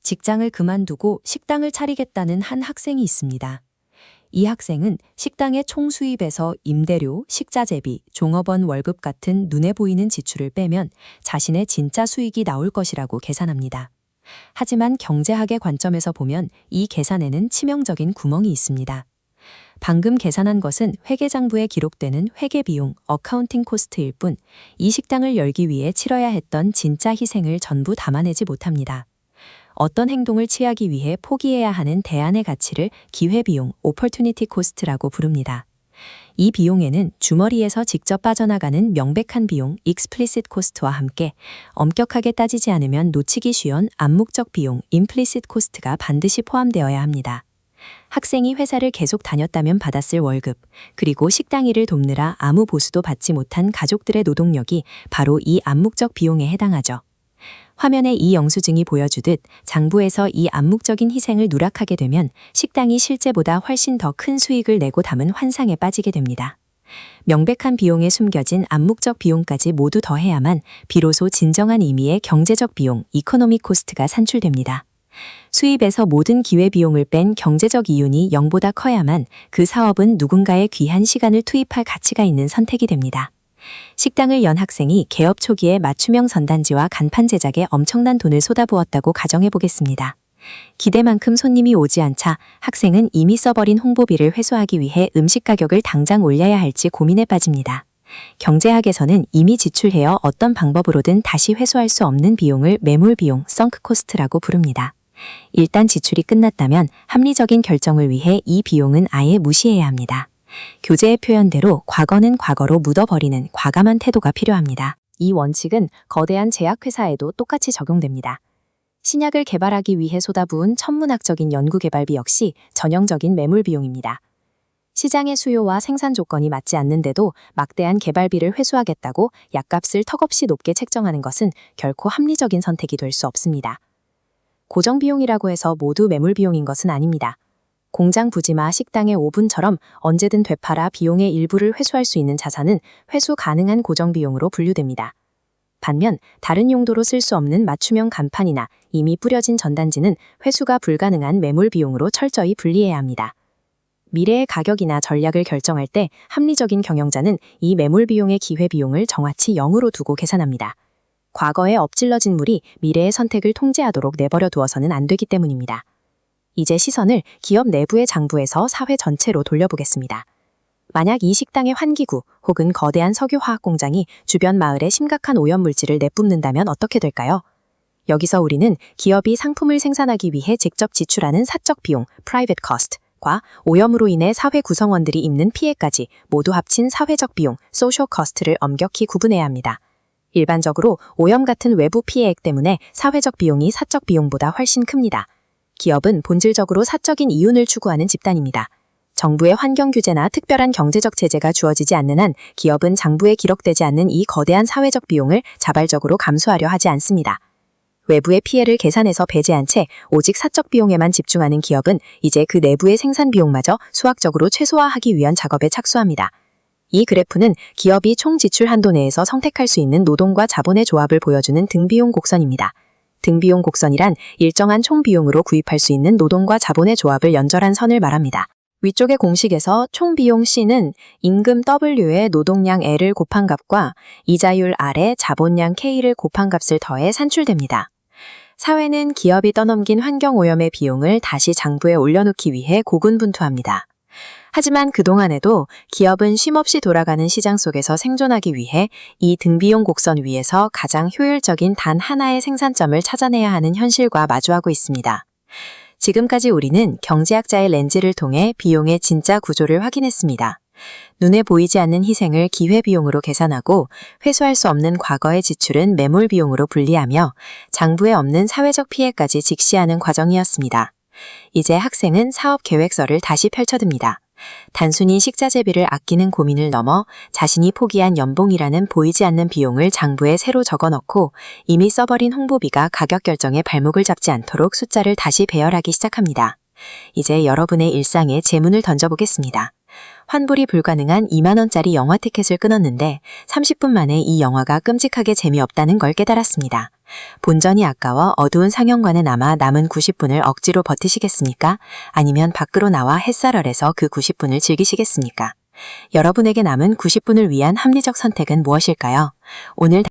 직장을 그만두고 식당을 차리겠다는 한 학생이 있습니다. 이 학생은 식당의 총 수입에서 임대료, 식자재비, 종업원 월급 같은 눈에 보이는 지출을 빼면 자신의 진짜 수익이 나올 것이라고 계산합니다. 하지만 경제학의 관점에서 보면 이 계산에는 치명적인 구멍이 있습니다. 방금 계산한 것은 회계장부에 기록되는 회계비용, 어카운팅 코스트일 뿐, 이 식당을 열기 위해 치러야 했던 진짜 희생을 전부 담아내지 못합니다. 어떤 행동을 취하기 위해 포기해야 하는 대안의 가치를 기회비용, 오퍼튜니티 코스트라고 부릅니다. 이 비용에는 주머니에서 직접 빠져나가는 명백한 비용, 익스플리시트 코스트와 함께 엄격하게 따지지 않으면 놓치기 쉬운 암묵적 비용, 임플리시트 코스트가 반드시 포함되어야 합니다. 학생이 회사를 계속 다녔다면 받았을 월급, 그리고 식당 일을 돕느라 아무 보수도 받지 못한 가족들의 노동력이 바로 이 암묵적 비용에 해당하죠. 화면에 이 영수증이 보여주듯 장부에서 이 암묵적인 희생을 누락하게 되면 식당이 실제보다 훨씬 더 큰 수익을 내고 담은 환상에 빠지게 됩니다. 명백한 비용에 숨겨진 암묵적 비용까지 모두 더해야만 비로소 진정한 의미의 경제적 비용, 이코노믹 코스트가 산출됩니다. 수입에서 모든 기회비용을 뺀 경제적 이윤이 0보다 커야만 그 사업은 누군가의 귀한 시간을 투입할 가치가 있는 선택이 됩니다. 식당을 연 학생이 개업 초기에 맞춤형 전단지와 간판 제작에 엄청난 돈을 쏟아부었다고 가정해 보겠습니다. 기대만큼 손님이 오지 않자 학생은 이미 써버린 홍보비를 회수하기 위해 음식 가격을 당장 올려야 할지 고민에 빠집니다. 경제학에서는 이미 지출해어 어떤 방법으로든 다시 회수할 수 없는 비용을 매몰비용, 썬크 코스트라고 부릅니다. 일단 지출이 끝났다면 합리적인 결정을 위해 이 비용은 아예 무시해야 합니다. 교재의 표현대로 과거는 과거로 묻어버리는 과감한 태도가 필요합니다. 이 원칙은 거대한 제약회사에도 똑같이 적용됩니다. 신약을 개발하기 위해 쏟아부은 천문학적인 연구개발비 역시 전형적인 매몰비용입니다. 시장의 수요와 생산 조건이 맞지 않는데도 막대한 개발비를 회수하겠다고 약값을 턱없이 높게 책정하는 것은 결코 합리적인 선택이 될 수 없습니다. 고정비용이라고 해서 모두 매몰비용인 것은 아닙니다. 공장 부지마 식당의 오븐처럼 언제든 되팔아 비용의 일부를 회수할 수 있는 자산은 회수 가능한 고정비용으로 분류됩니다. 반면 다른 용도로 쓸 수 없는 맞춤형 간판이나 이미 뿌려진 전단지는 회수가 불가능한 매몰비용으로 철저히 분리해야 합니다. 미래의 가격이나 전략을 결정할 때 합리적인 경영자는 이 매몰비용의 기회비용을 정확히 0으로 두고 계산합니다. 과거에 엎질러진 물이 미래의 선택을 통제하도록 내버려 두어서는 안 되기 때문입니다. 이제 시선을 기업 내부의 장부에서 사회 전체로 돌려보겠습니다. 만약 이 식당의 환기구 혹은 거대한 석유화학 공장이 주변 마을에 심각한 오염물질을 내뿜는다면 어떻게 될까요? 여기서 우리는 기업이 상품을 생산하기 위해 직접 지출하는 사적 비용, private cost과 오염으로 인해 사회 구성원들이 입는 피해까지 모두 합친 사회적 비용, social cost를 엄격히 구분해야 합니다. 일반적으로 오염 같은 외부 피해액 때문에 사회적 비용이 사적 비용보다 훨씬 큽니다. 기업은 본질적으로 사적인 이윤을 추구하는 집단입니다. 정부의 환경 규제나 특별한 경제적 제재가 주어지지 않는 한 기업은 장부에 기록되지 않는 이 거대한 사회적 비용을 자발적으로 감수하려 하지 않습니다. 외부의 피해를 계산해서 배제한 채 오직 사적 비용에만 집중하는 기업은 이제 그 내부의 생산 비용마저 수학적으로 최소화하기 위한 작업에 착수합니다. 이 그래프는 기업이 총 지출 한도 내에서 선택할 수 있는 노동과 자본의 조합을 보여주는 등비용 곡선입니다. 등비용 곡선이란 일정한 총 비용으로 구입할 수 있는 노동과 자본의 조합을 연결한 선을 말합니다. 위쪽의 공식에서 총 비용 C는 임금 W에 노동량 L을 곱한 값과 이자율 R에 자본량 K를 곱한 값을 더해 산출됩니다. 사회는 기업이 떠넘긴 환경오염의 비용을 다시 장부에 올려놓기 위해 고군분투합니다. 하지만 그동안에도 기업은 쉼없이 돌아가는 시장 속에서 생존하기 위해 이 등비용 곡선 위에서 가장 효율적인 단 하나의 생산점을 찾아내야 하는 현실과 마주하고 있습니다. 지금까지 우리는 경제학자의 렌즈를 통해 비용의 진짜 구조를 확인했습니다. 눈에 보이지 않는 희생을 기회비용으로 계산하고 회수할 수 없는 과거의 지출은 매몰비용으로 분리하며 장부에 없는 사회적 피해까지 직시하는 과정이었습니다. 이제 학생은 사업 계획서를 다시 펼쳐듭니다. 단순히 식자재비를 아끼는 고민을 넘어 자신이 포기한 연봉이라는 보이지 않는 비용을 장부에 새로 적어넣고 이미 써버린 홍보비가 가격 결정에 발목을 잡지 않도록 숫자를 다시 배열하기 시작합니다. 이제 여러분의 일상에 제문을 던져보겠습니다. 환불이 불가능한 2만원짜리 영화 티켓을 끊었는데 30분 만에 이 영화가 끔찍하게 재미없다는 걸 깨달았습니다. 본전이 아까워 어두운 상영관에 남아 남은 90분을 억지로 버티시겠습니까? 아니면 밖으로 나와 햇살 아래서 그 90분을 즐기시겠습니까? 여러분에게 남은 90분을 위한 합리적 선택은 무엇일까요? 오늘